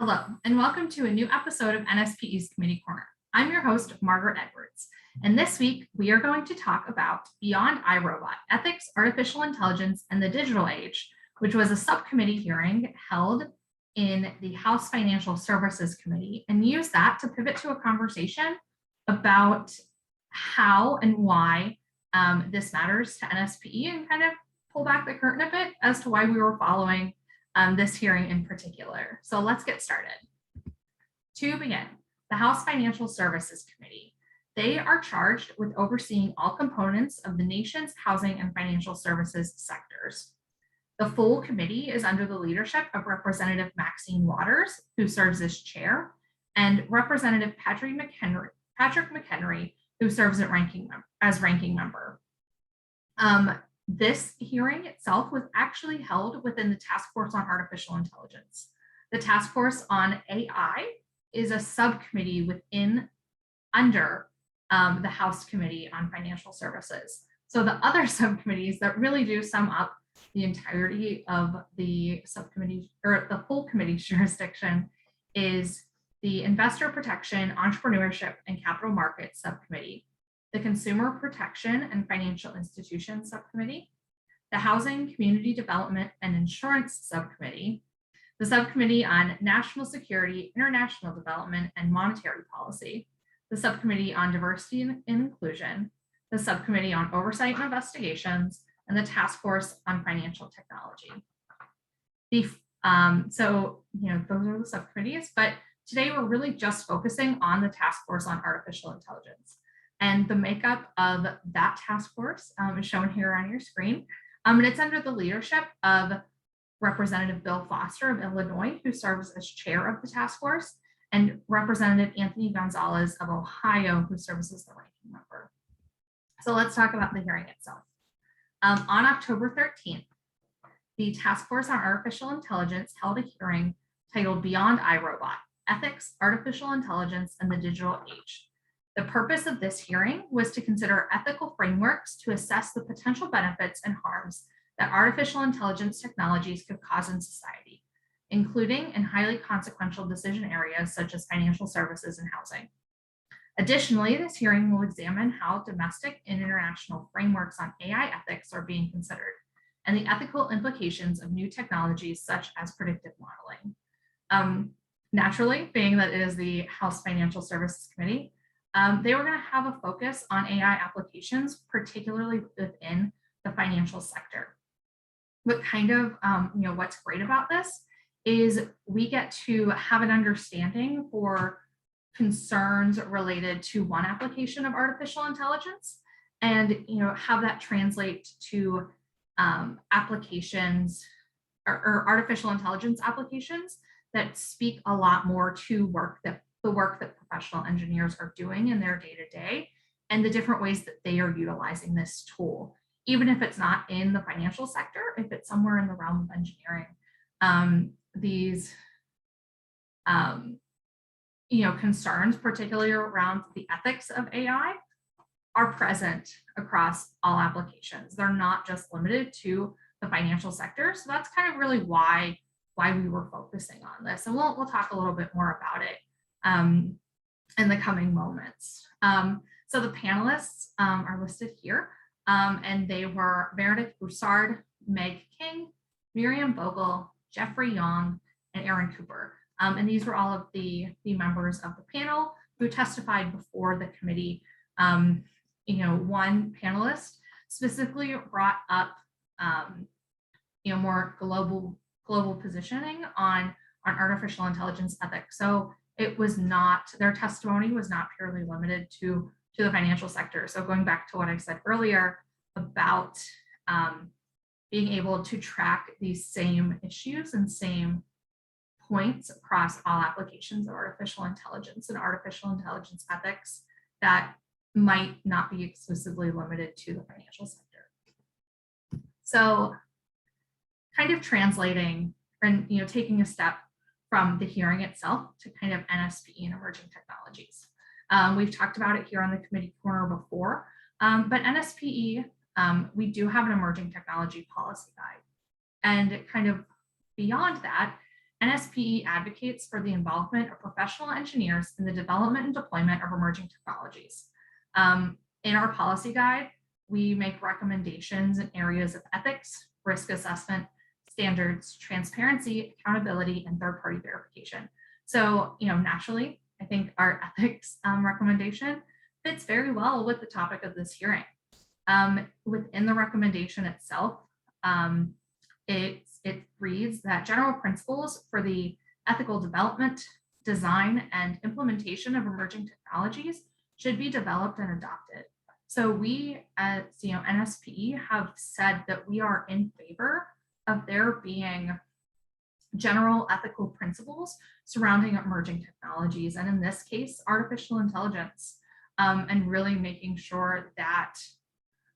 Hello, and welcome to a new episode of NSPE's Committee Corner. I'm your host, Margaret Edwards, and this week we are going to talk about Beyond iRobot, Ethics, Artificial Intelligence, and the Digital Age, which was a subcommittee hearing held in the House Financial Services Committee, and use that to pivot to a conversation about how and why this matters to NSPE and kind of pull back the curtain a bit as to why we were following this hearing in particular. So let's get started. To begin, the House Financial Services Committee. They are charged with overseeing all components of the nation's housing and financial services sectors. The full committee is under the leadership of Representative Maxine Waters, who serves as chair, and Representative Patrick McHenry, who serves as ranking member. This hearing itself was actually held within the Task Force on Artificial Intelligence. The Task Force on AI is a subcommittee under the House Committee on Financial Services. So the other subcommittees that really do sum up the entirety of the subcommittee or the full committee's jurisdiction is the Investor Protection, Entrepreneurship, and Capital Markets Subcommittee, the Consumer Protection and Financial Institutions Subcommittee, the Housing, Community Development, and Insurance Subcommittee, the Subcommittee on National Security, International Development, and Monetary Policy, the Subcommittee on Diversity and Inclusion, the Subcommittee on Oversight and Investigations, and the Task Force on Financial Technology. Those are the subcommittees, but today we're really just focusing on the Task Force on Artificial Intelligence. And the makeup of that task force is shown here on your screen. And it's under the leadership of Representative Bill Foster of Illinois, who serves as chair of the task force, and Representative Anthony Gonzalez of Ohio, who serves as the ranking member. So let's talk about the hearing itself. On October 13th, the Task Force on Artificial Intelligence held a hearing titled Beyond iRobot, Ethics, Artificial Intelligence, and the Digital Age. The purpose of this hearing was to consider ethical frameworks to assess the potential benefits and harms that artificial intelligence technologies could cause in society, including in highly consequential decision areas such as financial services and housing. Additionally, this hearing will examine how domestic and international frameworks on AI ethics are being considered and the ethical implications of new technologies such as predictive modeling. Naturally, being that it is the House Financial Services Committee, they were going to have a focus on AI applications, particularly within the financial sector. But what's great about this is we get to have an understanding for concerns related to one application of artificial intelligence and, have that translate to applications or artificial intelligence applications that speak a lot more to the work that professional engineers are doing in their day-to-day and the different ways that they are utilizing this tool, even if it's not in the financial sector, if it's somewhere in the realm of engineering. These concerns, particularly around the ethics of AI, are present across all applications. They're not just limited to the financial sector. So that's kind of really why we were focusing on this. And we'll talk a little bit more about it in the coming moments. So the panelists are listed here, and they were Meredith Broussard, Meg King, Miriam Vogel, Jeffrey Young, and Aaron Cooper. And these were all of the members of the panel who testified before the committee. One panelist specifically brought up more global positioning on artificial intelligence ethics. So it was not, their testimony was not purely limited to the financial sector. So going back to what I said earlier about being able to track these same issues and same points across all applications of artificial intelligence and artificial intelligence ethics that might not be exclusively limited to the financial sector. So kind of translating and taking a step from the hearing itself to kind of NSPE and emerging technologies. We've talked about it here on the committee corner before, but NSPE, we do have an emerging technology policy guide. And kind of beyond that, NSPE advocates for the involvement of professional engineers in the development and deployment of emerging technologies. In our policy guide, we make recommendations in areas of ethics, risk assessment, standards, transparency, accountability, and third-party verification. So, naturally, I think our ethics recommendation fits very well with the topic of this hearing. Within the recommendation itself, it reads that general principles for the ethical development, design, and implementation of emerging technologies should be developed and adopted. So we at NSPE have said that we are in favor of there being general ethical principles surrounding emerging technologies, and in this case, artificial intelligence, and really making sure that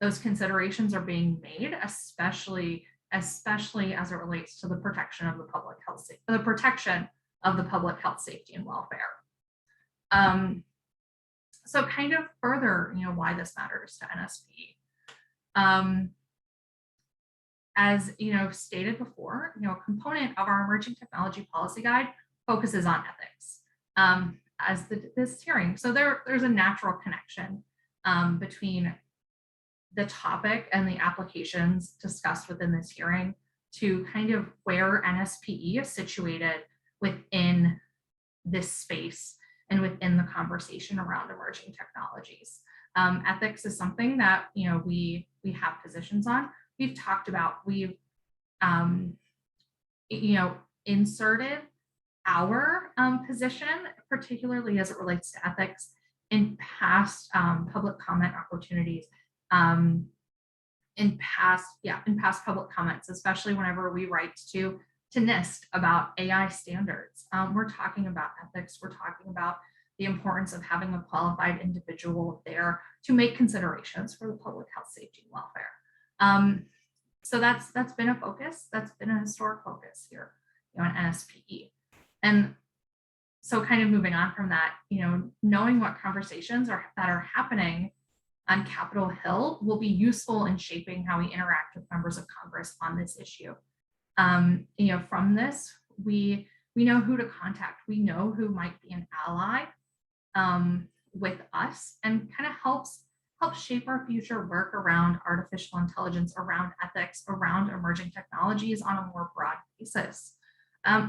those considerations are being made, especially as it relates to the protection of the public health, safety and welfare. So kind of further, why this matters to NSPE. As stated before, a component of our emerging technology policy guide focuses on ethics, as this hearing. So there's a natural connection between the topic and the applications discussed within this hearing to kind of where NSPE is situated within this space and within the conversation around emerging technologies. Ethics is something that we have positions on. We've talked about, we've inserted our position, particularly as it relates to ethics, in past public comment opportunities, in past public comments, especially whenever we write to NIST about AI standards. We're talking about ethics. We're talking about the importance of having a qualified individual there to make considerations for the public health, safety, and welfare. So that's been a focus. That's been a historic focus here, in NSPE. And so kind of moving on from that, knowing what conversations that are happening on Capitol Hill will be useful in shaping how we interact with members of Congress on this issue. From this, we know who to contact. We know who might be an ally with us, and kind of helps shape our future work around artificial intelligence, around ethics, around emerging technologies on a more broad basis.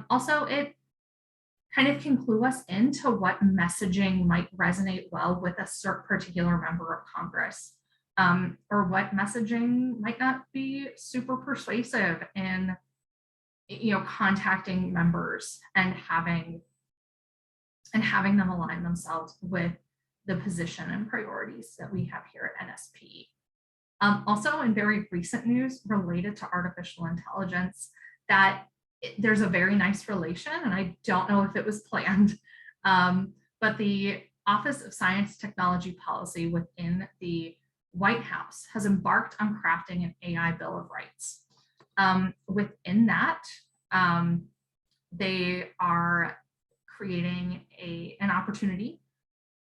Also, it kind of can clue us into what messaging might resonate well with a certain particular member of Congress, or what messaging might not be super persuasive in contacting members and having them align themselves with the position and priorities that we have here at NSPE. Also, in very recent news related to artificial intelligence, that there's a very nice relation, and I don't know if it was planned, but the Office of Science Technology Policy within the White House has embarked on crafting an AI Bill of Rights. Within that, they are creating an opportunity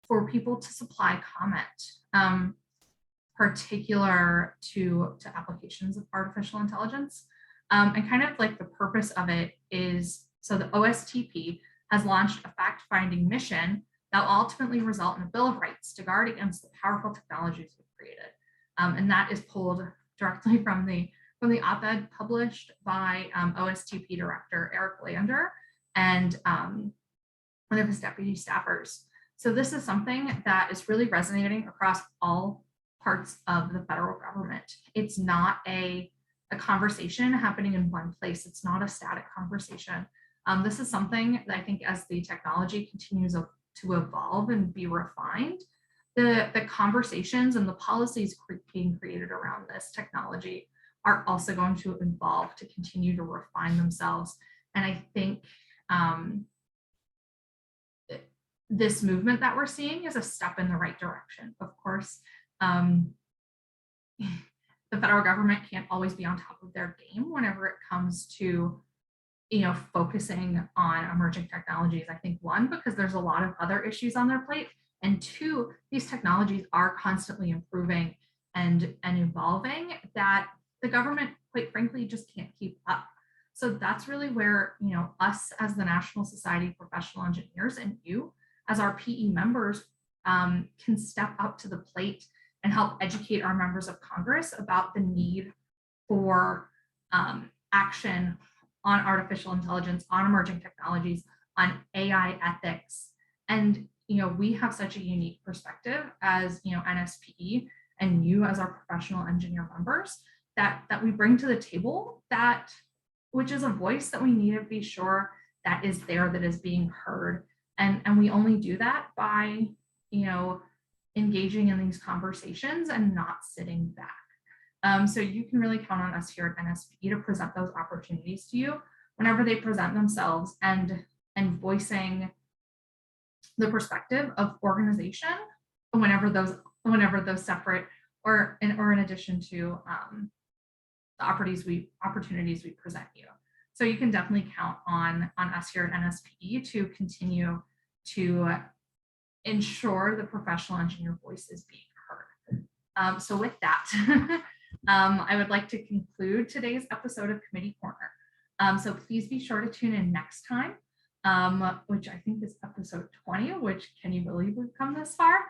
for people to supply comment, particular to applications of artificial intelligence. And kind of like the purpose of it is, so the OSTP has launched a fact-finding mission that will ultimately result in a Bill of Rights to guard against the powerful technologies we've created. And that is pulled directly from the op-ed published by OSTP Director Eric Lander and one of his deputy staffers. So this is something that is really resonating across all parts of the federal government. It's not a conversation happening in one place. It's not a static conversation. This is something that I think as the technology continues to evolve and be refined, the conversations and the policies being created around this technology are also going to evolve to continue to refine themselves. And I think this movement that we're seeing is a step in the right direction. Of course, the federal government can't always be on top of their game whenever it comes to, focusing on emerging technologies. I think one, because there's a lot of other issues on their plate, and two, these technologies are constantly improving and evolving that the government, quite frankly, just can't keep up. So that's really where, us as the National Society of Professional Engineers and you as our PE members can step up to the plate and help educate our members of Congress about the need for action on artificial intelligence, on emerging technologies, on AI ethics. And we have such a unique perspective as NSPE and you as our professional engineer members that we bring to the table, that which is a voice that we need to be sure that is there, that is being heard. And we only do that by engaging in these conversations and not sitting back. So you can really count on us here at NSPE to present those opportunities to you whenever they present themselves, and voicing the perspective of organization whenever those separate or in addition to the opportunities we present you. So you can definitely count on us here at NSPE to continue to ensure the professional engineer voice is being heard. So with that, I would like to conclude today's episode of Committee Corner. So please be sure to tune in next time, which I think is episode 20, which can you believe we've come this far?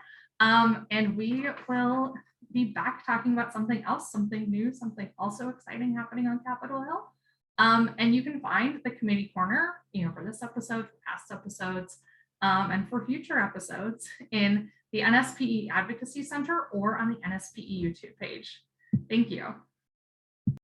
And we will be back talking about something else, something new, something also exciting happening on Capitol Hill. And you can find the Committee Corner, for this episode, for past episodes, and for future episodes in the NSPE Advocacy Center or on the NSPE YouTube page. Thank you.